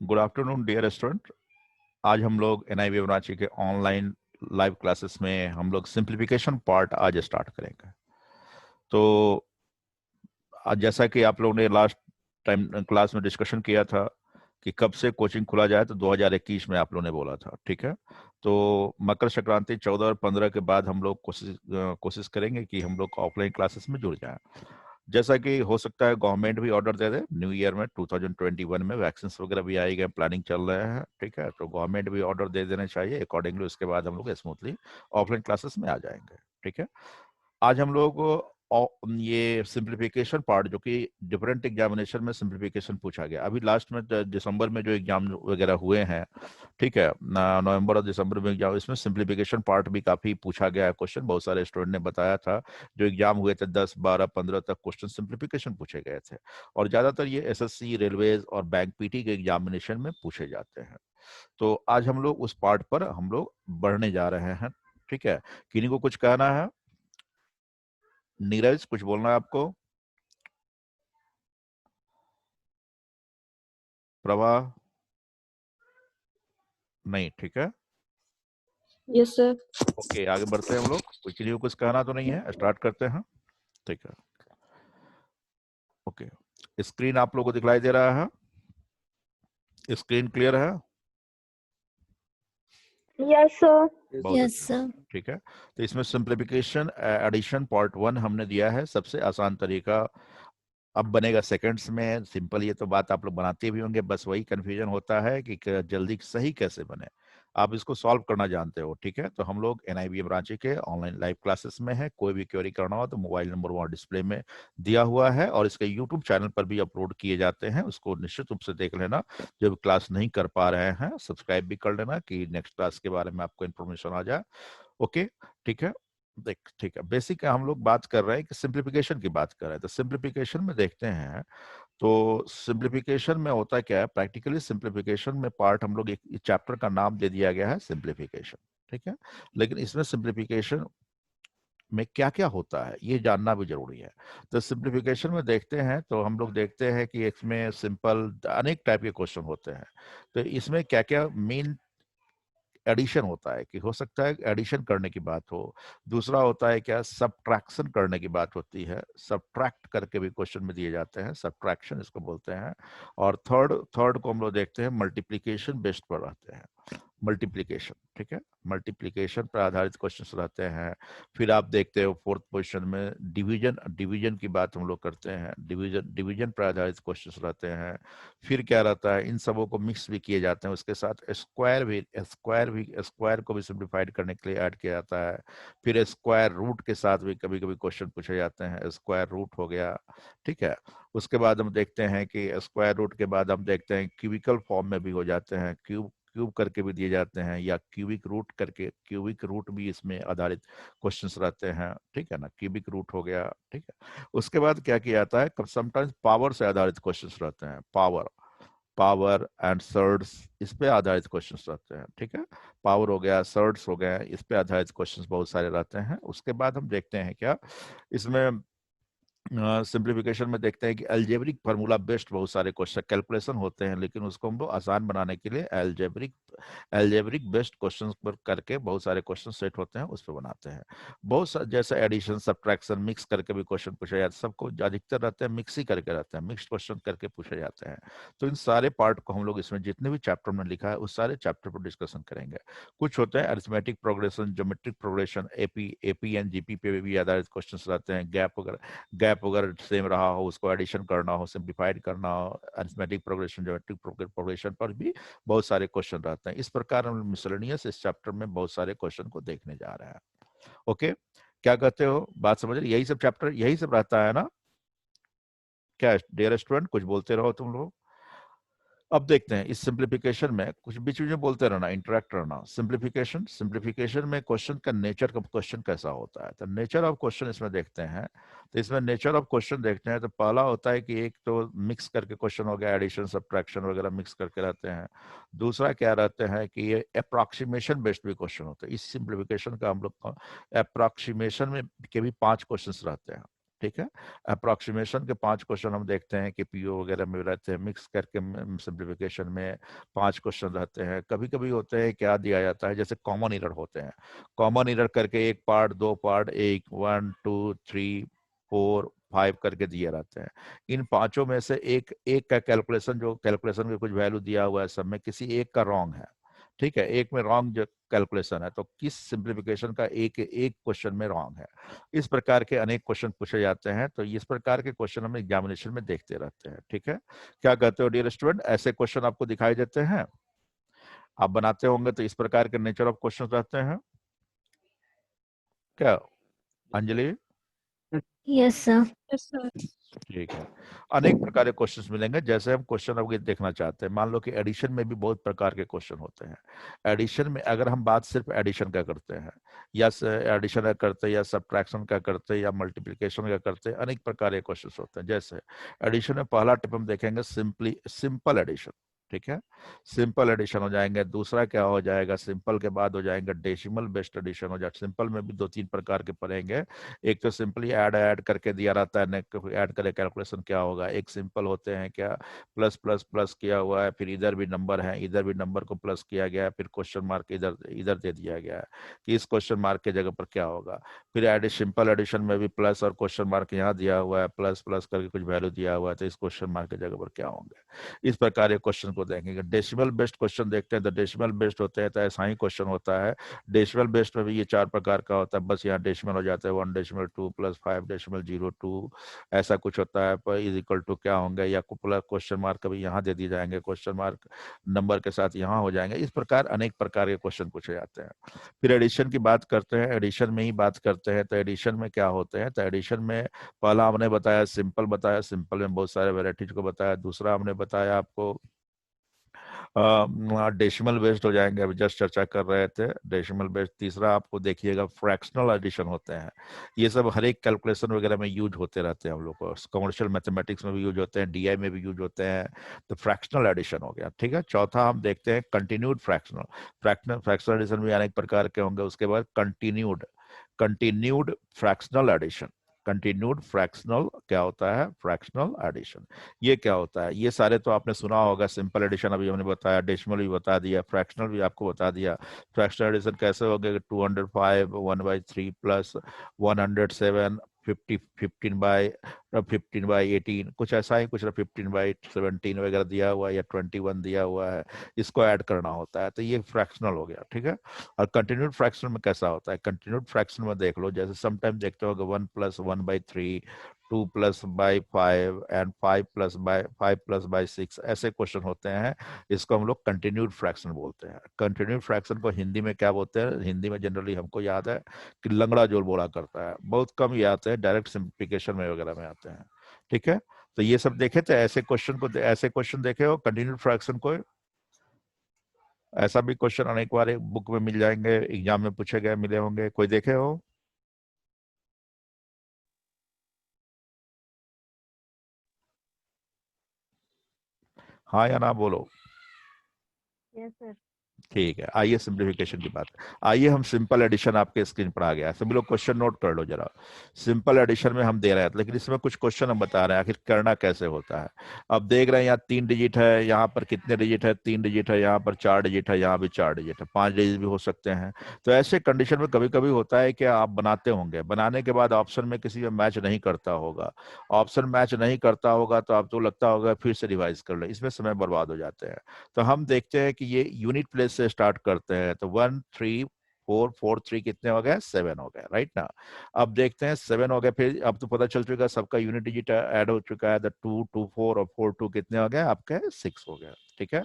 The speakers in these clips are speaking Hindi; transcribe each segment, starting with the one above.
Good afternoon dear student. आज हम लोग एनआईबी रांची के ऑनलाइन लाइव क्लासेस में हम लोग सिंप्लीफिकेशन पार्ट आज स्टार्ट करेंगे। तो आज जैसा कि आप लोगों ने लास्ट टाइम क्लास में डिस्कशन किया था कि कब से कोचिंग खुला जाए, तो 2021 में आप लोगों ने बोला था, ठीक है। तो मकर संक्रांति 14 और 15 के बाद हम लोग कोशिश करेंगे कि हम लोग ऑफलाइन क्लासेस में जुड़ जाएं। जैसा कि हो सकता है गवर्नमेंट भी order they they knew year में 2021 में, वैक्सीन वगैरह भी आई गए, प्लानिंग चल रहे हैं, ठीक है। तो गवर्नमेंट भी ऑर्डर दे देना चाहिए अकॉर्डिंगली, उसके बाद हम लोग स्मूथली ऑफलाइन क्लासेस में आ जाएंगे, ठीक है। आज हम लोग ये सिंप्लीफिकेशन पार्ट, जो कि डिफरेंट एग्जामिनेशन में सिंप्लीफिकेशन पूछा गया, अभी लास्ट में दिसंबर में जो एग्जाम वगैरह हुए हैं, ठीक है, नवंबर और दिसंबर में एग्जाम, इसमें सिंप्लीफिकेशन पार्ट भी काफी पूछा गया है क्वेश्चन। बहुत सारे स्टूडेंट ने बताया था जो एग्जाम हुए थे 10 12 15 तक क्वेश्चन सिंप्लीफिकेशन पूछे गए थे, और ज्यादातर ये एसएससी, रेलवेज और बैंक पीटी के एग्जामिनेशन में पूछे जाते हैं। तो आज हम लोग उस पार्ट पर हम लोग बढ़ने जा रहे हैं, ठीक है। किन्हीं को कुछ कहना है? नीरज, कुछ बोलना है आपको? प्रभा? नहीं, ठीक है, यस सर। ओके, आगे बढ़ते हैं हम लोग। किसी को कुछ कहना तो नहीं है, स्टार्ट करते हैं, ठीक है। ओके, स्क्रीन आप लोगों को दिखलाई दे रहा है? स्क्रीन क्लियर है? Yes sir. बहुत अच्छा, ठीक है। तो इसमें सिंप्लीफिकेशन एडिशन पार्ट 1 हमने दिया है, सबसे आसान तरीका। अब बनेगा सेकंड्स में सिंपल, ये तो बात आप लोग बनाते भी होंगे, बस वही कंफ्यूजन होता है कि जल्दी सही कैसे बने। आप इसको सॉल्व करना जानते हो, ठीक है। तो हम लोग एनआईबीएम रांची के ऑनलाइन लाइव क्लासेस में है। कोई भी क्वेरी करना हो तो मोबाइल नंबर वहाँ डिस्प्ले में दिया हुआ है, और इसके यूट्यूब चैनल पर भी अपलोड किए जाते हैं, उसको निश्चित रूप से देख लेना। जब क्लास नहीं कर पा रहे हैं सब्सक्राइब भी कर लेना कि नेक्स्ट क्लास के बारे में आपको इन्फॉर्मेशन आ जाए, ओके, ठीक है। देख, ठीक है, बेसिक हम लोग बात कर रहे हैं कि सिंप्लीफिकेशन की बात कर रहे हैं। तो सिंप्लीफिकेशन में देखते हैं, तो सिंप्लीफिकेशन में होता क्या है, प्रैक्टिकली सिंप्लीफिकेशन में पार्ट हम लोग, एक चैप्टर का नाम दे दिया गया है सिंप्लीफिकेशन, ठीक है। लेकिन इसमें सिंप्लीफिकेशन में क्या क्या होता है ये जानना भी जरूरी है। तो सिंप्लीफिकेशन में देखते हैं तो हम लोग देखते हैं कि इसमें सिंपल अनेक टाइप के क्वेश्चन होते हैं। तो इसमें क्या क्या मेन एडिशन होता है, कि हो सकता है एडिशन करने की बात हो। दूसरा होता है क्या, सब्ट्रैक्शन करने की बात होती है, सब्ट्रैक्ट करके भी क्वेश्चन में दिए जाते हैं, सब्ट्रैक्शन इसको बोलते हैं। और थर्ड थर्ड को हम लोग देखते हैं मल्टीप्लीकेशन बेस्ड पर रहते हैं, मल्टीप्लीकेशन, ठीक है, मल्टीप्लीकेशन पर आधारित क्वेश्चंस रहते हैं। फिर आप देखते हो फोर्थ पोजीशन में डिवीजन, डिवीजन की बात हम लोग करते हैं, डिवीजन डिवीजन पर आधारित क्वेश्चंस रहते हैं। फिर क्या रहता है, इन सबों को मिक्स भी किए जाते हैं, उसके साथ स्क्वायर को भी सिंप्लीफाइड करने के लिए ऐड किया जाता है। फिर स्क्वायर रूट के साथ भी कभी कभी क्वेश्चन पूछे जाते हैं, स्क्वायर रूट हो गया, ठीक है। उसके बाद हम देखते हैं कि स्क्वायर रूट के बाद हम देखते हैं क्यूबिकल फॉर्म में भी हो जाते हैं, क्यूब क्यूब करके भी दिए जाते हैं, या क्यूबिक रूट करके, क्यूबिक रूट भी इसमें आधारित क्वेश्चंस रहते हैं, ठीक है ना, क्यूबिक रूट हो गया, ठीक है। उसके बाद क्या किया जाता है, समटाइम्स पावर से आधारित क्वेश्चंस रहते हैं, पावर, पावर एंड सर्ड्स, इस पे आधारित क्वेश्चंस रहते हैं, ठीक है। पावर हो गया, सर्ड्स हो गया, इस पे आधारित क्वेश्चंस बहुत सारे रहते हैं। उसके बाद हम देखते हैं क्या इसमें सिंप्लीफिकेशन में देखते हैं कि अलजेब्रिक फार्मूला बेस्ड बहुत सारे क्वेश्चन कैलकुलेशन होते हैं, लेकिन उसको हम लोग आसान बनाने के लिए अलजेब्रिक बेस्ड क्वेश्चंस पर करके बहुत सारे क्वेश्चन सेट होते हैं, उस पर बनाते हैं। बहुत सारे जैसे एडिशन, सब्ट्रैक्शन, मिक्स करके भी क्वेश्चन पूछे जाते हैं, सबको अधिकतर रहते हैं मिक्स ही करके रहते हैं, मिक्स क्वेश्चन करके पूछे जाते हैं। तो इन सारे पार्ट को हम लोग इसमें जितने भी चैप्टर में लिखा है उस सारे चैप्टर पर डिस्कशन करेंगे। कुछ होते हैं arithmetic progression, geometric progression, AP and GP पे भी आधारित क्वेश्चन रहते हैं। गैप अगर सेम रहा हो उसको एडिशन करना हो, सिंप्लीफाइड करना हो, अरिथमेटिक प्रोग्रेशन, ज्योमेट्रिक प्रोग्रेशन पर भी बहुत सारे क्वेश्चन रहते हैं। इस प्रकार हम मिसलेनियस इस चैप्टर में बहुत सारे क्वेश्चन को देखने जा रहे हैं, ओके। क्या कहते हो, बात समझ रहे? यही सब चैप्टर यही सब रहता है ना? क्या डियर स्टूडेंट, कुछ बोलते रहो तुम लोग। अब देखते हैं इस सिंप्लीफिकेशन में कुछ बीच बीच में बोलते रहना, इंटरेक्ट रहना। सिंप्लीफिकेशन, सिंप्लीफिकेशन में क्वेश्चन का नेचर का क्वेश्चन कैसा होता है, तो नेचर ऑफ क्वेश्चन इसमें देखते हैं। तो इसमें नेचर ऑफ क्वेश्चन देखते हैं तो पहला होता है कि एक तो मिक्स करके क्वेश्चन हो गया, एडिशन सब्ट्रैक्शन वगैरह मिक्स करके रहते हैं। दूसरा क्या रहते हैं कि ये अप्रोक्सीमेशन बेस्ड भी क्वेश्चन होते हैं। इस सिंप्लीफिकेशन का हम लोग अप्रोक्सीमेशन में के भी 5 क्वेश्चन रहते हैं, ठीक है। अप्रोक्सीमेशन के 5 क्वेश्चन हम देखते हैं कि पीओ वगैरह में रहते हैं, मिक्स करके सिंप्लीफिकेशन में 5 क्वेश्चन रहते हैं। कभी कभी होते हैं क्या दिया जाता है, जैसे कॉमन इरर होते हैं, कॉमन इरर करके एक पार्ट, दो पार्ट, एक 1 2 3 4 5 करके दिए रहते हैं। इन पांचों में से एक एक का कैलकुलेशन, जो कैलकुलेशन का कुछ वैल्यू दिया हुआ है सब में, किसी एक का रॉन्ग है, ठीक है, एक में रॉन्ग जो कैलकुलेशन है, तो किस सिंप्लीफिकेशन का एक एक क्वेश्चन में रॉन्ग है। इस प्रकार के अनेक क्वेश्चन पूछे जाते हैं। तो इस प्रकार के क्वेश्चन हम एग्जामिनेशन में देखते रहते हैं, ठीक है। क्या कहते हो डियर स्टूडेंट, ऐसे क्वेश्चन आपको दिखाई देते हैं? आप बनाते होंगे तो इस प्रकार के नेचर ऑफ क्वेश्चन रहते हैं क्या, Anjali? Yes, sir. Yes, sir. ठीक है। अनेक प्रकार के क्वेश्चंस मिलेंगे। जैसे हम क्वेश्चन अब ये देखना चाहते हैं, मान लो कि एडिशन में भी बहुत प्रकार के क्वेश्चन होते हैं। एडिशन में अगर हम बात सिर्फ एडिशन का करते हैं, या एडिशन का करते हैं, या सब्ट्रैक्शन का करते हैं, या मल्टीप्लिकेशन का करते हैं, अनेक प्रकार के क्वेश्चन होते हैं। जैसे एडिशन में पहला टिप हम देखेंगे सिंपल एडिशन, ठीक है, सिंपल एडिशन हो जाएंगे। दूसरा क्या हो जाएगा, सिंपल के बाद हो जाएंगे डेसिमल बेस्ड एडिशन हो जाए। सिंपल में भी 2-3 प्रकार के पढ़ेंगे। एक तो सिंपली ऐड ऐड करके दिया रहता है, ऐड करे कैलकुलेशन क्या होगा। एक सिंपल होते हैं क्या, प्लस प्लस प्लस किया हुआ है, फिर इधर भी नंबर है, इधर भी नंबर को प्लस किया गया है, फिर क्वेश्चन मार्क इधर इधर दे दिया गया है कि इस क्वेश्चन मार्क के जगह पर क्या होगा। फिर सिंपल एडिशन में भी प्लस और क्वेश्चन मार्क यहाँ दिया हुआ है, प्लस प्लस करके कुछ वैल्यू दिया हुआ है, तो इस क्वेश्चन मार्क की जगह पर क्या होंगे। इस प्रकार के क्वेश्चन को देखेंगे। डेसिमल बेस्ड क्वेश्चन देखते हैं, तो डेसिमल बेस्ड होते हैं तो ऐसा ही क्वेश्चन होता है। डेसिमल बेस्ड में भी ये 4 प्रकार का होता है, बस यहाँ डेसिमल हो जाता है 1.2 + 5.02, ऐसा कुछ होता है। पर इज इक्वल टू क्या होंगे, या प्लस क्वेश्चन मार्क कभी यहाँ दे दिए जाएंगे, क्वेश्चन मार्क नंबर के साथ यहाँ हो जाएंगे। इस प्रकार अनेक प्रकार के क्वेश्चन पूछे जाते हैं। फिर एडिशन की बात करते हैं, एडिशन में ही बात करते हैं। तो एडिशन में क्या होते हैं, तो एडिशन में पहला हमने बताया सिंपल, बताया सिंपल में बहुत सारे वेराइटीज को बताया। दूसरा हमने बताया आपको डेसिमल बेस्ड हो जाएंगे, अभी जस्ट चर्चा कर रहे थे डेसिमल बेस्ड। तीसरा आपको देखिएगा फ्रैक्शनल एडिशन होते हैं। ये सब हर एक कैलकुलेशन वगैरह में यूज होते रहते हैं हम लोग को, कमर्शियल मैथमेटिक्स में भी यूज होते हैं, डीआई में भी यूज होते हैं। तो फ्रैक्शनल एडिशन हो गया, ठीक है। चौथा हम देखते हैं कंटिन्यूड फ्रैक्शनल। फ्रैक्शनल एडिशन भी अनेक प्रकार के होंगे। उसके बाद continued continued fractional addition. Continued fractional क्या होता है, फ्रैक्शनल एडिशन। ये क्या होता है, ये सारे तो आपने सुना होगा। सिंपल एडिशन अभी हमने बताया, डेसिमल भी बता दिया, फ्रैक्शनल भी आपको बता दिया। फ्रैक्शनल एडिशन कैसे हो गया, 205 1/3 प्लस 107 15/18, कुछ ऐसा ही कुछ 15/17 वगैरह दिया हुआ है, या 21 दिया हुआ है, इसको ऐड करना होता है। तो ये फ्रैक्शनल हो गया, ठीक है। और कंटिन्यूड फ्रैक्शन में कैसा होता है, कंटिन्यूड फ्रैक्शन में देख लो, जैसे समटाइम देखते हो 1 + 1/3, 2 + 5 एंड 5 + 6, ऐसे क्वेश्चन होते हैं। इसको हम लोग कंटिन्यूड फ्रैक्शन बोलते हैं। कंटिन्यूड फ्रैक्शन को हिंदी में क्या बोलते हैं, हिंदी में जनरली हमको याद है कि लंगड़ा जोड़ बोला करता है, बहुत कम ये आते हैं, डायरेक्ट सिंप्लीफिकेशन में वगैरह में आते हैं, ठीक है। तो ये सब देखे थे, ऐसे क्वेश्चन को, ऐसे क्वेश्चन देखे हो कंटिन्यूड फ्रैक्शन को। ऐसा भी क्वेश्चन अनेक बार बुक में मिल जाएंगे, एग्जाम में पूछे गए मिले होंगे, कोई देखे हो? हाँ या ना बोलो। Yes, sir. ठीक है, आइए सिंप्लीफिकेशन की बात। आइए हम सिंपल एडिशन आपके स्क्रीन पर आ गया, सभी लोग क्वेश्चन नोट कर लो जरा। सिंपल एडिशन में हम दे रहे हैं, लेकिन इसमें कुछ क्वेश्चन हम बता रहे हैं आखिर करना कैसे होता है। अब देख रहे हैं यहाँ 3 डिजिट है, यहाँ पर कितने डिजिट है, 3 डिजिट है, यहाँ पर 4 डिजिट है, यहाँ भी 4 डिजिट है, 5 डिजिट भी हो सकते हैं। तो ऐसे कंडीशन में कभी कभी होता है कि आप बनाते होंगे, बनाने के बाद ऑप्शन में किसी में मैच नहीं करता होगा, ऑप्शन मैच नहीं करता होगा तो आपको लगता होगा फिर से रिवाइज कर ले, इसमें समय बर्बाद हो जाते हैं। तो हम देखते हैं कि ये यूनिट प्लेस से स्टार्ट करते हैं। तो 1 3 4 4 3 कितने हो गए, 7 हो गए, राइट ना। अब देखते हैं 7 हो गए, फिर अब तो पता चल चुका है सबका यूनिट डिजिट ऐड हो चुका है। तो 2 2 4 और 4 2 कितने हो गए आपके, 6 हो गए, ठीक है।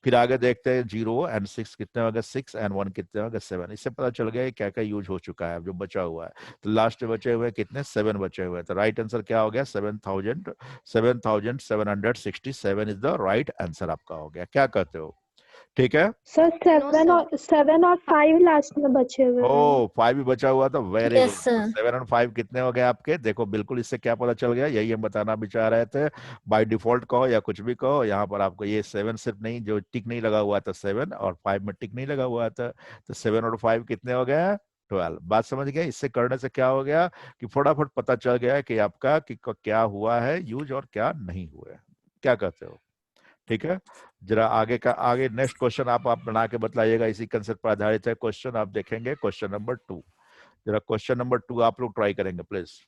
फिर आगे देखते हैं 0 एंड 6 कितने हो गए, 6 एंड 1 कितने हो गए, 7। इससे पता चल गया क्या क्या यूज हो चुका है, जो बचा हुआ है। तो लास्ट में बचे हुए कितने, 7 बचे हुए। तो राइट आंसर क्या हो गया, 7767 इज द राइट आंसर आपका हो गया। क्या कहते हो, ठीक है। Sir No, sir. 7 और 5 लास्ट में बचे हुए हैं। ओ 5 भी बचा हुआ था, वेरी Yes, गुड। sir. 7 और 5 कितने हो गए आपके, देखो बिल्कुल इससे क्या पता चल गया, यही हम बताना भी चाह रहे थे। बाय डिफॉल्ट कहो या कुछ भी कहो, यहाँ पर आपको ये 7 सिर्फ नहीं, जो टिक नहीं लगा हुआ था 7 और 5 में टिक नहीं लगा हुआ था, तो 7 और 5 कितने हो गए, 12। बात समझ गए? इससे करने से क्या हो गया कि फटाफट पता चल गया कि आपका कि क्या हुआ है यूज और क्या नहीं हुआ है। क्या कहते हो? ठीक है, जरा आगे नेक्स्ट क्वेश्चन आप बना के बताइएगा, इसी कंसेप्ट पर आधारित है क्वेश्चन। आप देखेंगे क्वेश्चन नंबर 2। जरा क्वेश्चन नंबर 2 आप लोग ट्राई करेंगे प्लीज।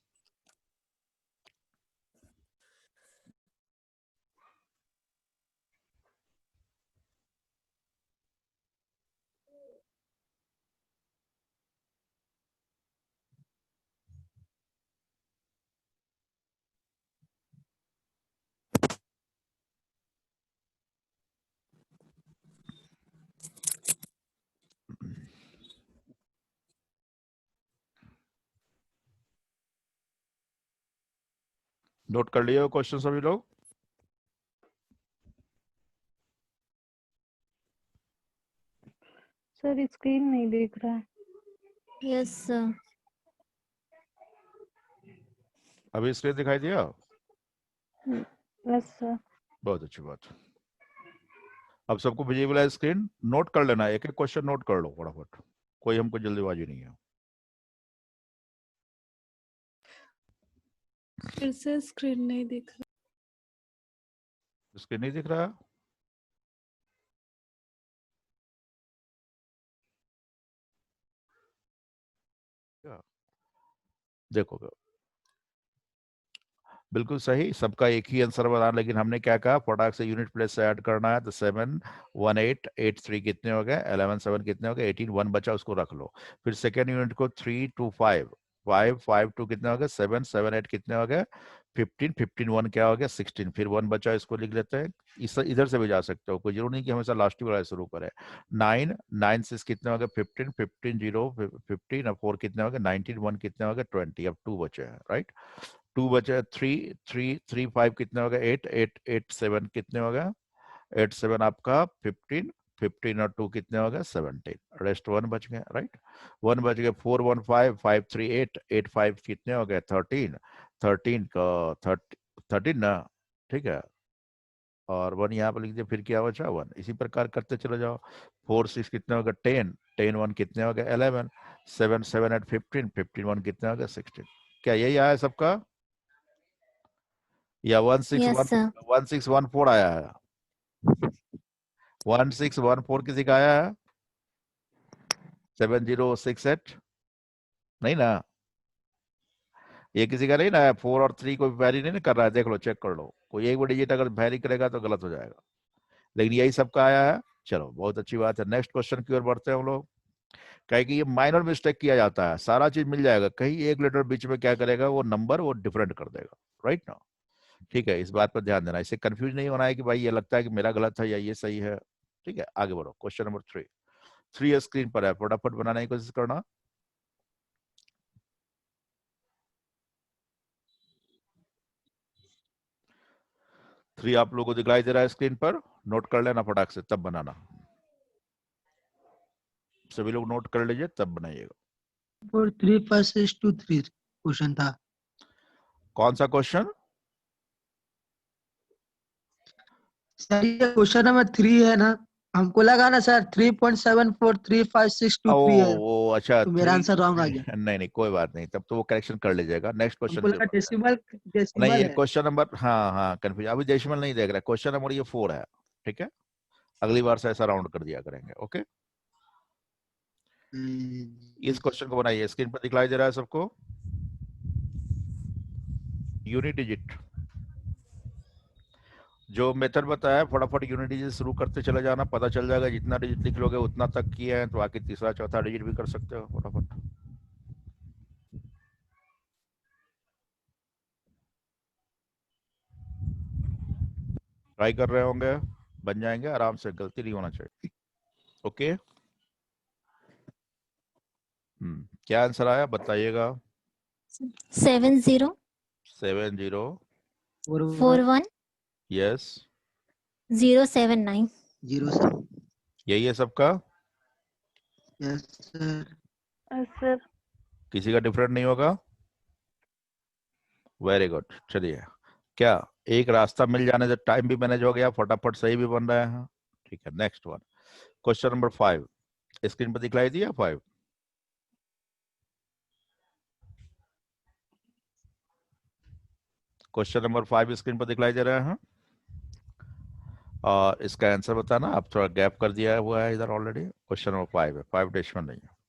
नोट कर लिए हो क्वेश्चन सभी लोग? सर स्क्रीन नहीं दिख रहा है। Yes sir. अभी स्क्रीन दिखाई दिया? Yes sir. बहुत अच्छी बात। अब सबको विजिबल है स्क्रीन? नोट कर लेना, एक एक क्वेश्चन नोट कर लो फटाफट, कोई हमको जल्दीबाजी नहीं है। फिर से स्क्रीन नहीं दिख रहा। स्क्रीन नहीं दिख रहा? देखो बिल्कुल सही, सबका एक ही आंसर बना, लेकिन हमने क्या कहा, फटाक से यूनिट प्लेस से ऐड करना है। तो 7 1 8 8 3 कितने हो गए? 11 7 कितने हो गए? 18 1 बचा, उसको रख लो। फिर सेकेंड यूनिट को 3 2 5 5 5 2 कितने हो गए? 7 7 8 कितने हो गए? 15 15 1 क्या हो गया? 16। फिर 1 बचा, इसको लिख लेते हैं। इस इधर से भी जा सकते हो, कोई जरूर नहीं कि हमेशा लास्ट वाला शुरू करें। 9 9 6 कितने हो गए? 15 15 0 15। अब 4 कितने हो गए? 19 1 कितने हो गए? 20। अब 2 बचे हैं, राइट? 2 बचे, 3 3 3 5 कितने हो गए? 8 8 8 7 कितने हो गए? 8 7 आपका 15 15 और 2 कितने हो गए? 17। रेस्ट 1 बच गए, राइट? 1 बच गए। 4 1 5 5 3 8 8 5 कितने हो गए? 13 13 का 13 ना, ठीक है। और 1 यहाँ पर लिख दिया, फिर क्या बचा? 1। इसी प्रकार करते चले जाओ। 4 6 कितने हो गए? 10 10 1 कितने हो गए? 11 7 7 8 15 15 1 कितने हो गए? 16। क्या यही आया है सबका, या 1614 आया है? 1614 किसी का आया है? 7068 नहीं ना? ये किसी का नहीं ना है? 4 और 3 कोई वैरी नहीं ना कर रहा है? देख लो, चेक कर लो, कोई एक भी डिजिट अगर वैरी करेगा तो गलत हो जाएगा, लेकिन यही सबका आया है। चलो बहुत अच्छी बात है, नेक्स्ट क्वेश्चन की ओर बढ़ते हैं हम लोग। कहे कि ये माइनर मिस्टेक किया जाता है, सारा चीज मिल जाएगा, कहीं एक लेटर बीच में क्या करेगा, वो नंबर वो डिफरेंट कर देगा, राइट ना? ठीक है, इस बात पर ध्यान देना, इससे कंफ्यूज नहीं होना है कि भाई ये लगता है कि मेरा गलत है या ये सही है। ठीक है, आगे बढ़ो। क्वेश्चन नंबर 3 3 स्क्रीन पर है, फटाफट बनाने की कोशिश करना। 3 आप लोगों को दिखाई दे रहा है स्क्रीन पर? नोट कर लेना फटाक से, तब बनाना। सभी लोग नोट कर लीजिए, तब बनाइएगा। 3 5 6 2 3 क्वेश्चन था। कौन सा क्वेश्चन? सर ये क्वेश्चन नंबर 3 है ना, हमको लगा ना सर 3.743562 है, ओ अच्छा, तो मेरा 3 आंसर रॉन्ग आ गया। नहीं नहीं कोई बात नहीं, तब तो वो करेक्शन कर लीजिएगा। नेक्स्ट क्वेश्चन हमको की ओर लगा बढ़ते हैं। डेसिमल नहीं, डेसिमल ये है। क्वेश्चन नंबर, हाँ हाँ कंफ्यूज, अभी डेसिमल नहीं देख रहा, क्वेश्चन नंबर ये 4 है, ठीक है? अगली बार से ऐसा राउंड कर दिया करेंगे, ओके? इस क्वेश्चन को बनाइए, स्क्रीन पर दिखलाई दे रहा है सबको? यूनिट डिजिट जो मेथड बताया, फटाफट यूनिट डिजिट शुरू करते चले जाना, पता चल जाएगा। जितना डिजिट लिख लोगे उतना तक किए हैं, तो आगे तीसरा चौथा डिजिट भी कर सकते हो फटाफट। ट्राई कर रहे होंगे, बन जाएंगे आराम से, गलती नहीं होना चाहिए, ओके? क्या आंसर आया बताइएगा? 70 70 41 यस 079। 07। यही है सबका? Yes sir. सर किसी का डिफरेंट नहीं होगा? Very good. चलिए, क्या एक रास्ता मिल जाने से टाइम भी मैनेज हो गया, फटाफट सही भी बन रहे हैं। ठीक है, next one, question number 5 screen पर दिखलाई दिया 5? क्वेश्चन नंबर 5 स्क्रीन पर दिखलाई दे रहा है। और इसका आंसर बताना। आप थोड़ा गैप कर दिया हुआ है इधर ऑलरेडी। क्वेश्चन नंबर 5 है, 5 डेसिमल नहीं है।